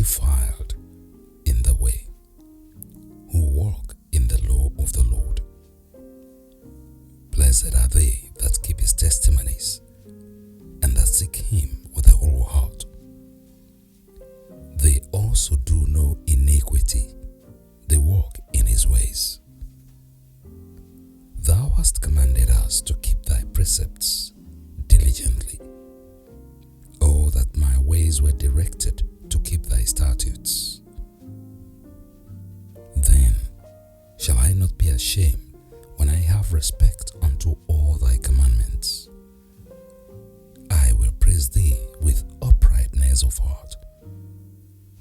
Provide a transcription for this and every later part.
undefiled in the way, who walk in the law of the Lord. Blessed are they that keep his testimonies, and that seek him with a whole heart. They also do no iniquity, they walk in his ways. Thou hast commanded us to keep thy precepts diligently. Oh, that my ways were directed to keep thy statutes. Then shall I not be ashamed when I have respect unto all thy commandments. I will praise thee with uprightness of heart,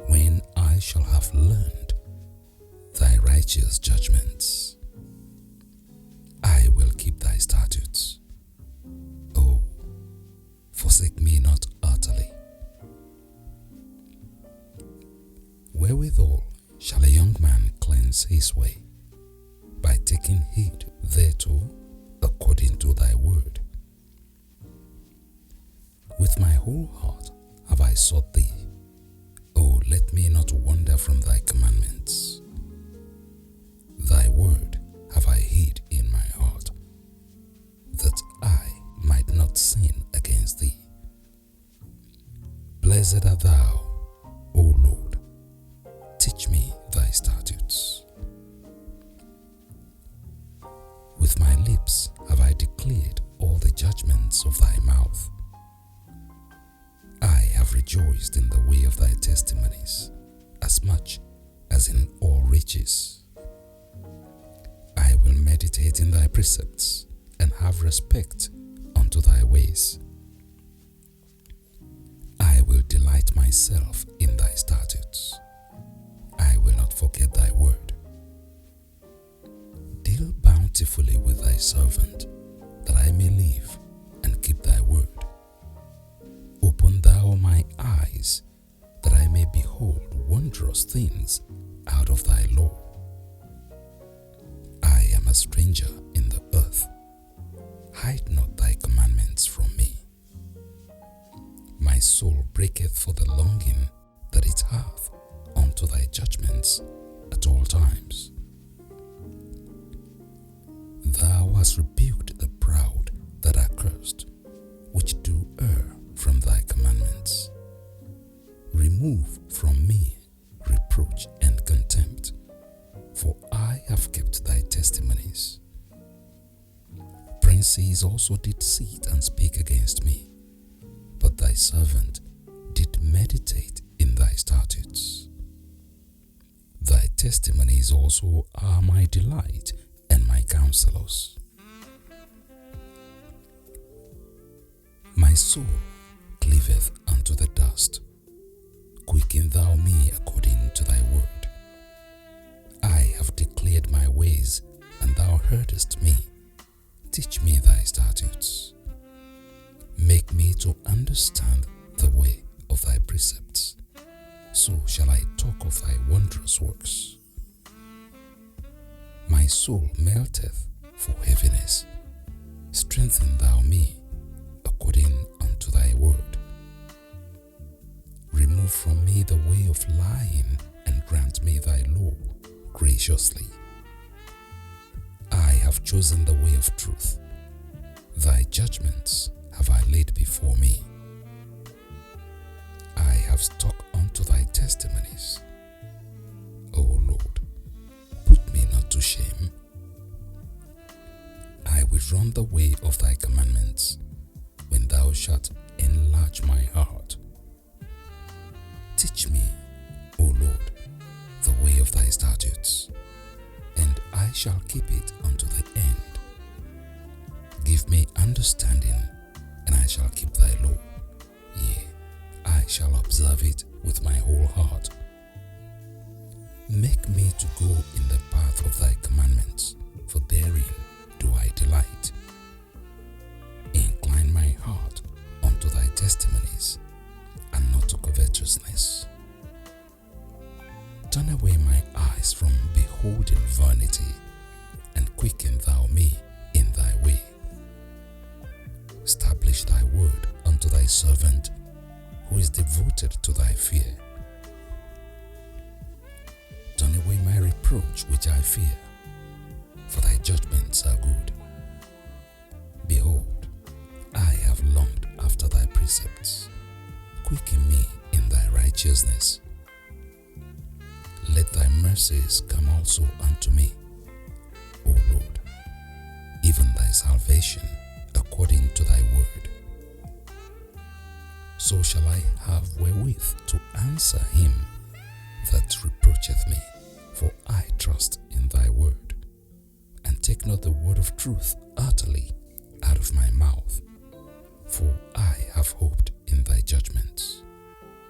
when I shall have learned thy righteous judgments. I will keep thy statutes. Oh, forsake me not utterly. Wherewithal shall a young man cleanse his way? By taking heed thereto according to thy word. With my whole heart have I sought thee. Oh, let me not wander from thy commandments. Thy word have I hid in my heart, that I might not sin against thee. Blessed art thou, O Lord. Teach me thy statutes. With my lips have I declared all the judgments of thy mouth. I have rejoiced in the way of thy testimonies, as much as in all riches. I will meditate in thy precepts, and have respect unto thy ways. I will delight myself in thy statutes. I will not forget thy word. Deal bountifully with thy servant, that I may live and keep thy word. Open thou my eyes, that I may behold wondrous things out of thy law. I am a stranger in the earth. Hide not thy commandments from me. My soul breaketh for the longing that it hath unto thy judgments at all times. Thou hast rebuked the proud that are cursed, which do err from thy commandments. Remove from me reproach and contempt, for I have kept thy testimonies. Princes also did sit and speak against me, but thy servant did meditate in thy statutes. Thy testimonies also are my delight and my counselors. My soul cleaveth unto the dust. Quicken thou me according to thy word. I have declared my ways, and thou heardest me. Teach me thy statutes. Make me to understand the way of thy precepts. So shall I talk of thy wondrous works. My soul melteth for heaviness. Strengthen thou me according unto thy word. Remove from me the way of lying, and grant me thy law graciously. I have chosen the way of truth. Thy judgments have I laid before me. I have stuck unto thy testimonies. O Lord, put me not to shame. I will run the way of thy commandments, when thou shalt enlarge my heart. Teach me, O Lord, the way of thy statutes, and I shall keep it unto the end. Give me understanding, and I shall keep thy law. Yea, I shall observe it with my whole heart. Make me to go in the path of thy commandments, for therein do I delight. Incline my heart unto thy testimonies, and not to covetousness. Turn away my eyes from beholding vanity, and quicken thou me in thy way. Establish thy word unto thy servant, who is devoted to thy fear. reproach which I fear, for thy judgments are good. Behold, I have longed after thy precepts. Quicken me in thy righteousness. Let thy mercies come also unto me, O Lord, even thy salvation according to thy word. So shall I have wherewith to answer him that reproacheth me, for I trust in thy word, and take not the word of truth utterly out of my mouth, for I have hoped in thy judgments.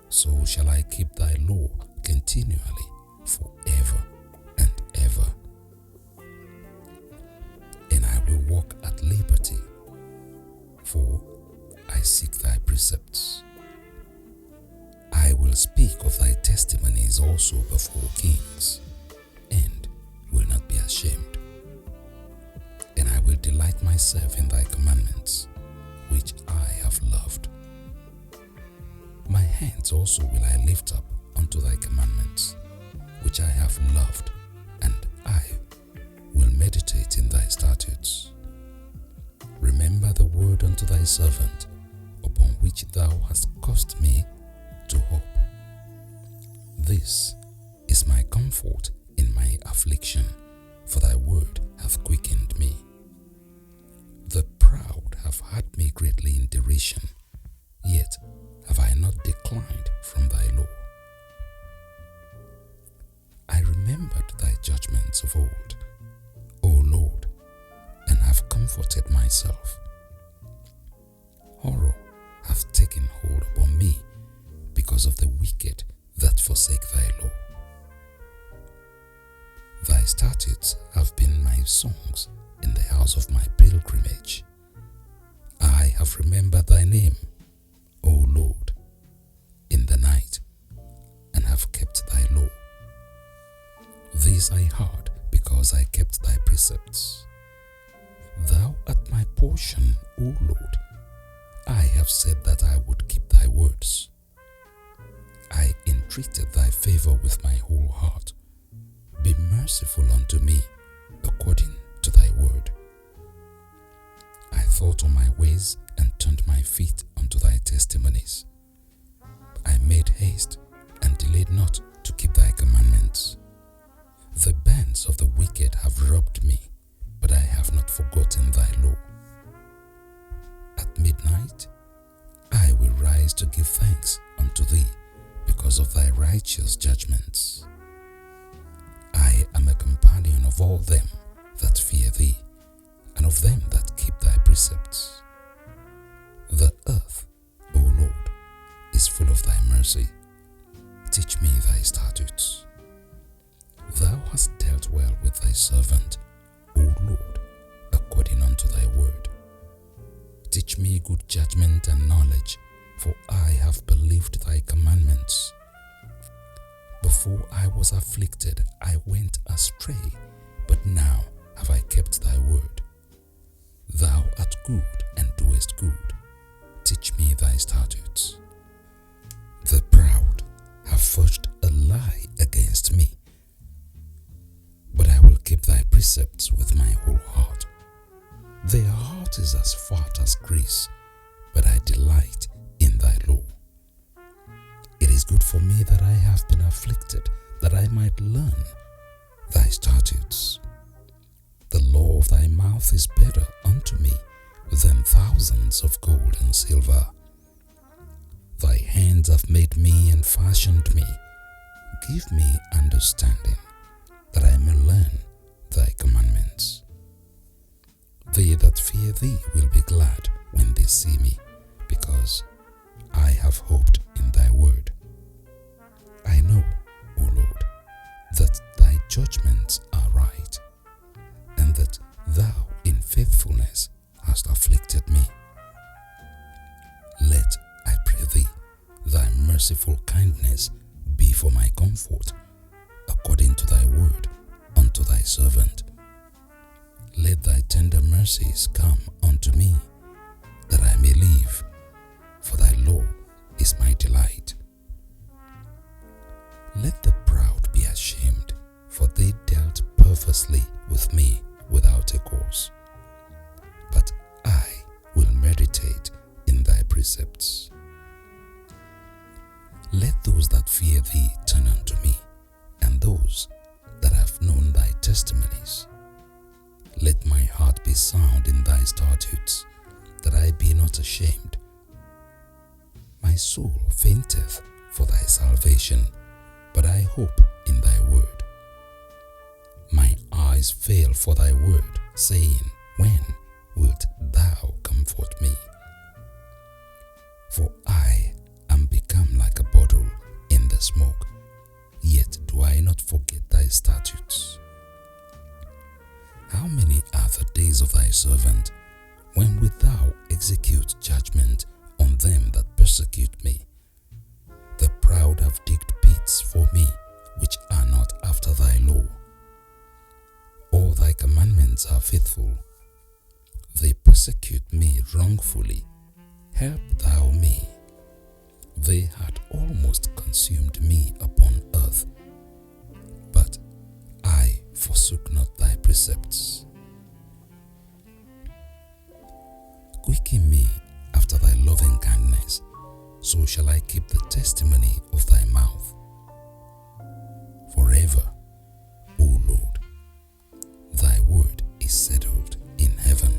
So shall I keep thy law continually forever and ever. And I will walk at liberty, for I seek thy precepts. I will speak of thy testimonies also before kings, and will not be ashamed. And I will delight myself in thy commandments, which I have loved. My hands also will I lift up unto thy commandments, which I have loved, and I will meditate in thy statutes. Remember the word unto thy servant, upon which thou hast caused me to hope. This is my comfort in my affliction, for thy word hath quickened me. The proud have had me greatly in derision, yet have I not declined from thy law. I remembered thy judgments of old, O Lord, and have comforted myself. Horror hath taken hold upon me because of the wicked that forsake thy law. Thy statutes have been my songs in the house of my pilgrimage. I have remembered thy name, O Lord, in the night, and have kept thy law. This I heard because I kept thy precepts. Thou art my portion, O Lord. I have said that I would keep thy words. I entreated thy favor with my whole heart. Be merciful unto me according to thy word. I thought on my ways and turned my feet unto thy testimonies. I made haste and delayed not to keep thy commandments. The bands of the wicked have robbed me, but I have not forgotten thy law. At midnight, I will rise to give thanks unto thee because of thy righteous judgments. I am a companion of all them that fear thee, and of them that keep thy precepts. The earth, O Lord, is full of thy mercy. Teach me thy statutes. Thou hast dealt well with thy servant, O Lord, according unto thy word. Teach me good judgment and knowledge, for I have believed thy commandments. Before I was afflicted, I went astray, but now have I kept thy word. Thou art good and doest good. Teach me thy statutes. The proud have forged a lie against me, but I will keep thy precepts with my whole heart. Their heart is as fat as grease, but I delight in thy law. It is good for me that I have been afflicted, that I might learn thy statutes. The law of thy mouth is better unto me than thousands of gold and silver. Thy hands have made me and fashioned me. Give me understanding, that I may learn thy commandments. They that fear thee will be glad when they see me, because I have hoped in thy word. I know, O Lord, that thy judgments are right, and that thou in faithfulness hast afflicted me. Let, I pray thee, thy merciful kindness be for my comfort, according to thy word unto thy servant. Let thy tender mercies come unto me, that I may live, for thy law is my delight. Let the proud be ashamed, for they continuously with me without a cause. But I will meditate in thy precepts. Let those that fear thee turn unto me, and those that have known thy testimonies. Let my heart be sound in thy statutes, that I be not ashamed. My soul fainteth for thy salvation, but I hope in thy word. My eyes fail for thy word, saying, when wilt thou comfort me? For I am become like a bottle in the smoke, yet do I not forget thy statutes. How many are the days of thy servant, when wilt thou execute judgment on them that persecute me? The proud have digged pits for me, which are not after thy law. All thy commandments are faithful. They persecute me wrongfully. Help thou me. They had almost consumed me upon earth, but I forsook not thy precepts. Quicken me after thy loving kindness, so shall I keep the testimony of thy mouth. Forever, O Lord, thy word is settled in heaven.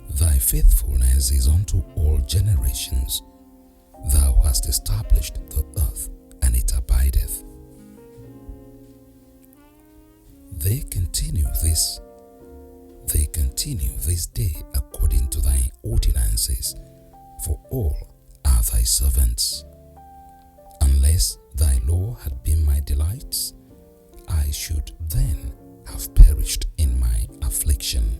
Thy faithfulness is unto all generations. Thou hast established the earth, and it abideth. They continue this day according to thy ordinances, for all are thy servants. Unless thy law had been my delights, I should then have perished in my affliction.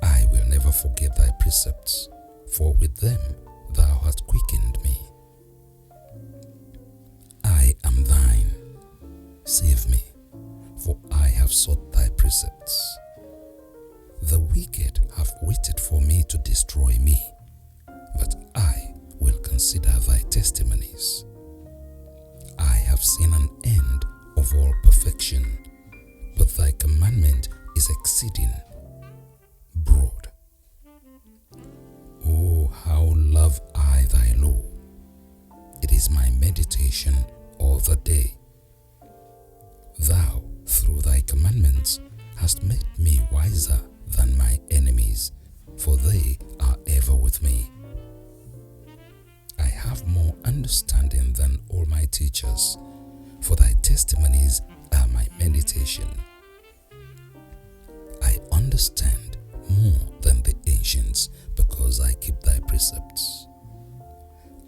I will never forget thy precepts, for with them thou hast quickened me. I am thine, save me, for I have sought thy precepts. The wicked have waited for me to destroy me, but I will consider thy testimonies. I have seen an end of all perfection, but thy commandment is exceeding broad. Oh, how love I thy law! It is my meditation all the day. Thou, through thy commandments, hast made me wiser than my enemies, for they are ever with me. I have more understanding than all my teachers, for thy testimonies are my meditation. I understand more than the ancients, because I keep thy precepts.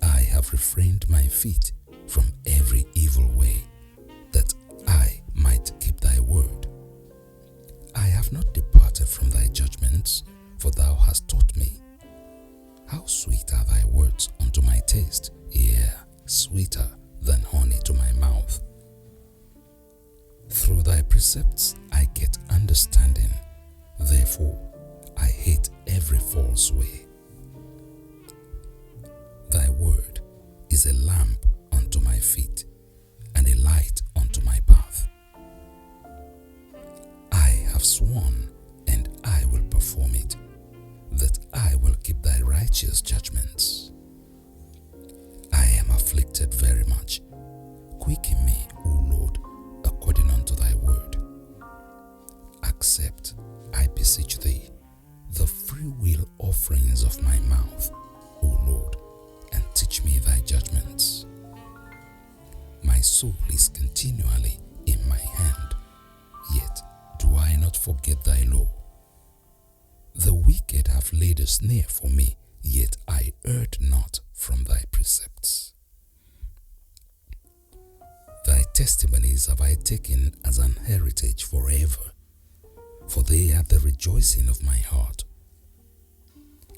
I have refrained my feet from every evil way, that I might keep thy word. I have not departed from thy judgments, for thou hast taught me. How sweet are thy words unto my taste, yea, sweeter than honey to my mouth. Through thy precepts I get understanding, therefore I hate every false way. Thy word is a lamp unto my feet, and a light unto my path. I have sworn, and I will perform it, that I will keep thy righteous judgments. I am afflicted very much. Quicken me, O Lord, according unto thy word. Accept, I beseech thee, the freewill offerings of my mouth, O Lord, and teach me thy judgments. My soul is continually in my hand, yet do I not forget thy law. The wicked have laid a snare for me, yet I erred not from thy precepts. Thy testimonies have I taken as an heritage forever, for they are the rejoicing of my heart.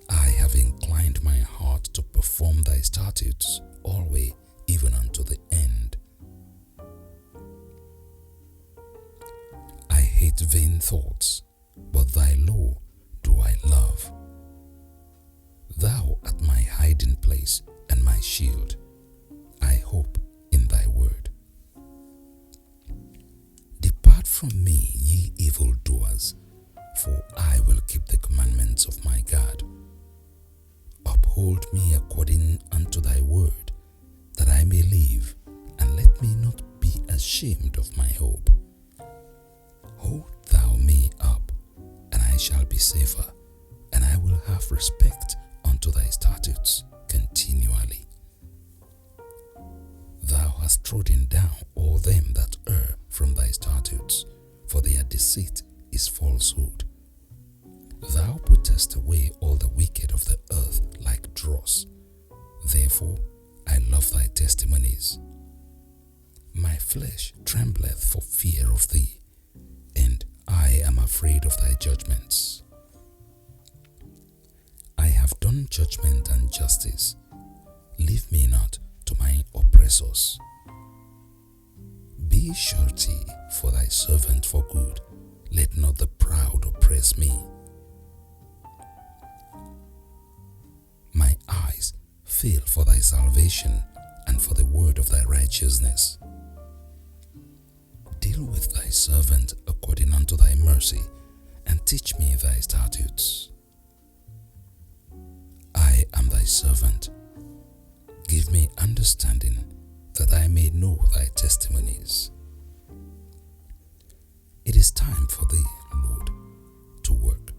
I have inclined my heart to perform thy statutes always, even unto the end. I hate vain thoughts, but thy law do I love. Thou art my hiding place and my shield. I hope in thy word. from me, ye evildoers, for I will keep the commandments of my God. Uphold me according unto thy word, that I may live, and let me not be ashamed of my hope. Hold thou me up, and I shall be safer, and I will have respect unto thy statutes continually. Thou hast trodden down all them that err from thy statutes, for their deceit is falsehood. Thou puttest away all the wicked of the earth like dross. Therefore I love thy testimonies. My flesh trembleth for fear of thee, and I am afraid of thy judgments. I have done judgment and justice. Leave me not to my oppressors. Be surety for thy servant for good. Let not the proud oppress me. My eyes fail for thy salvation and for the word of thy righteousness. Deal with thy servant according unto thy mercy, and teach me thy statutes. I am thy servant. Give me understanding, that I may know thy testimonies. It is time for thee, Lord, to work,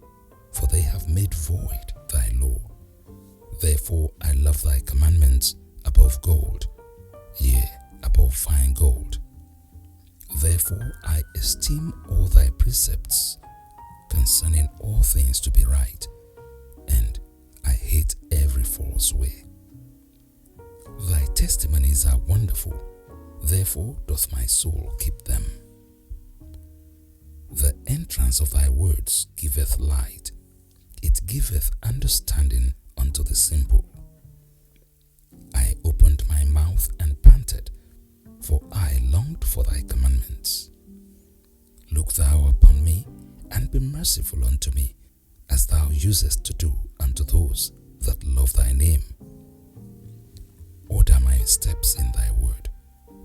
for they have made void thy law. Therefore I love thy commandments above gold, yea, above fine gold. Therefore I esteem all thy precepts concerning all things to be right, and I hate every false way. Thy testimonies are wonderful, therefore doth my soul keep them. The entrance of thy words giveth light, it giveth understanding unto the simple. I opened my mouth and panted, for I longed for thy commandments. Look thou upon me, and be merciful unto me, as thou usest to do unto those that love thy name. Order my steps in thy word,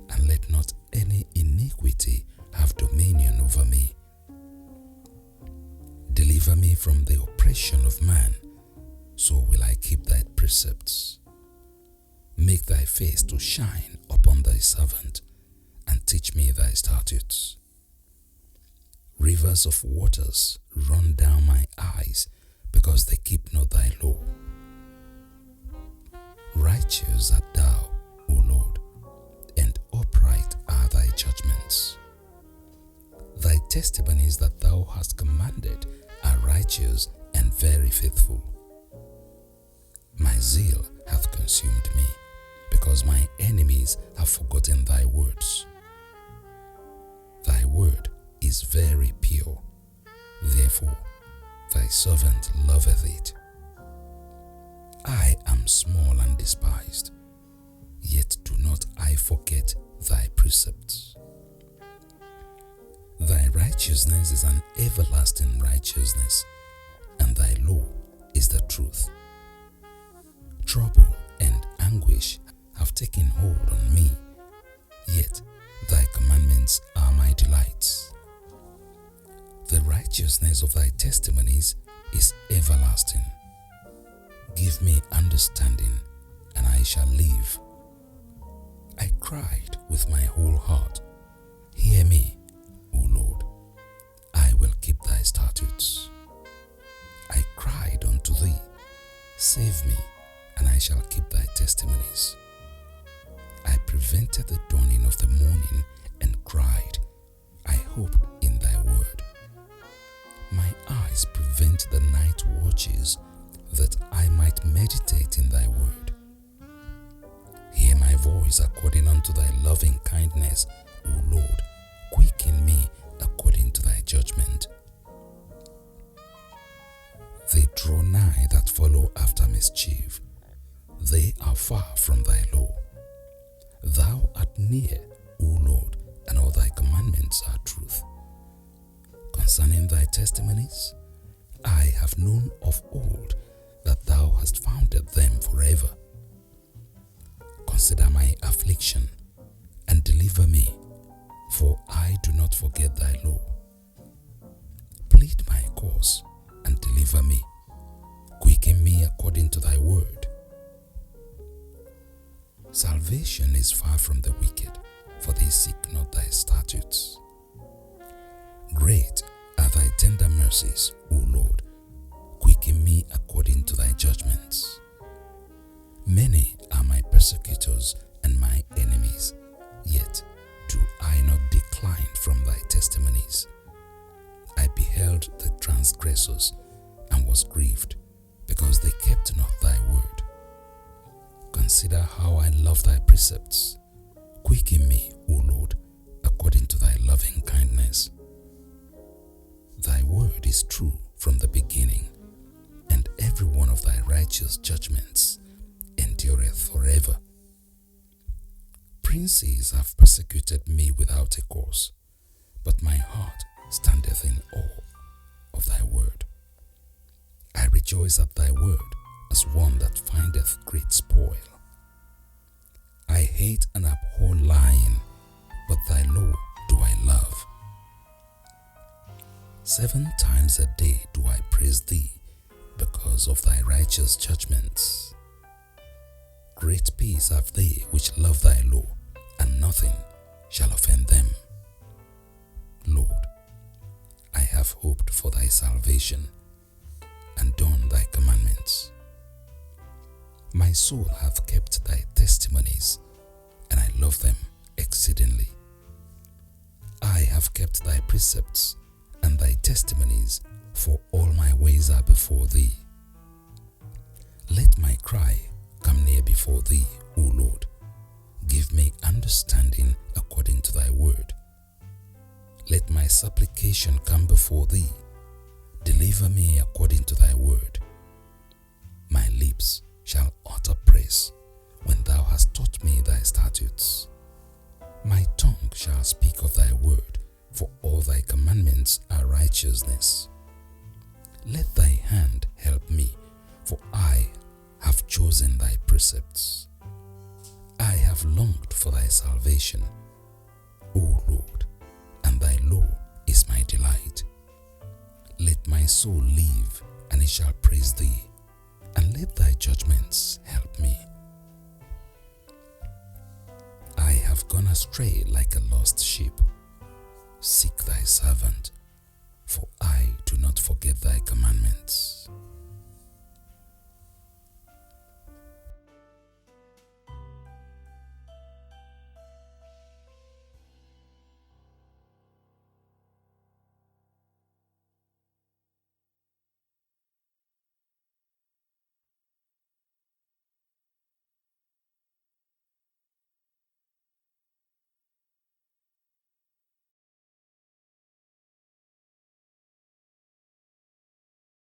and let not any iniquity have dominion over me. Deliver me from the oppression of man, so will I keep thy precepts. Make thy face to shine upon thy servant, and teach me thy statutes. Rivers of waters run down my eyes, because they keep not thy law. Righteous art thou, O Lord, and upright are thy judgments. Thy testimonies that thou hast commanded are righteous and very faithful. My zeal hath consumed me, because my enemies have forgotten thy words. Thy word is very pure, therefore thy servant loveth it. I am small and despised, yet do not I forget thy precepts. Thy righteousness is an everlasting righteousness, and thy law is the truth. Trouble and anguish have taken hold on me, yet thy commandments are my delights. The righteousness of thy testimonies is everlasting. Give me understanding, and I shall live. I cried with my whole heart, hear me, O Lord, I will keep thy statutes. I cried unto thee, save me, and I shall keep thy testimonies. I prevented the dawning of the morning and cried, I hope in thy word. My eyes prevent the night watches, that I might meditate in thy word. Hear my voice according unto thy loving kindness, O Lord, quicken me according to thy judgment. They draw nigh that follow after mischief, they are far from thy law. Thou art near, O Lord, and all thy commandments are truth. Concerning thy testimonies, I have known of old that thou hast founded them forever. Consider my affliction, and deliver me, for I do not forget thy law. Plead my cause and deliver me. Quicken me according to thy word. Salvation is far from the wicked, for they seek not thy statutes. Great are thy tender mercies, O Lord. Quicken me according to thy judgments. Many are my persecutors and my enemies, yet do I not decline from thy testimonies. I beheld the transgressors and was grieved, because they kept not thy word. Consider how I love thy precepts. Quicken me, O Lord, according to thy loving kindness. Thy word is true from the beginning, and every one of thy righteous judgments endureth forever. Princes have persecuted me without a cause, but my heart standeth in awe of thy word. I rejoice at thy word as one that findeth great spoil. I hate and abhor lying, but thy law do I love. 7 times a day do I praise thee because of thy righteous judgments. Great peace have they which love thy law, and nothing shall offend them. Lord, I have hoped for thy salvation and done thy commandments. My soul hath kept thy testimonies, and I love them exceedingly. I have kept thy precepts and thy testimonies, for all my ways are before thee. Let my cry come near before thee, O Lord. Give me understanding according to thy word. Let my supplication come before thee. Deliver me according to thy word. My lips shall utter praise when thou hast taught me thy statutes. My tongue shall speak of thy word, for all thy commandments are righteousness. Let thy hand help me, for I have chosen thy precepts. I have longed for thy salvation, O Lord, and thy law is my delight. Let my soul live, and it shall praise thee, and let thy judgments help me. I have gone astray like a lost sheep. Seek thy servant,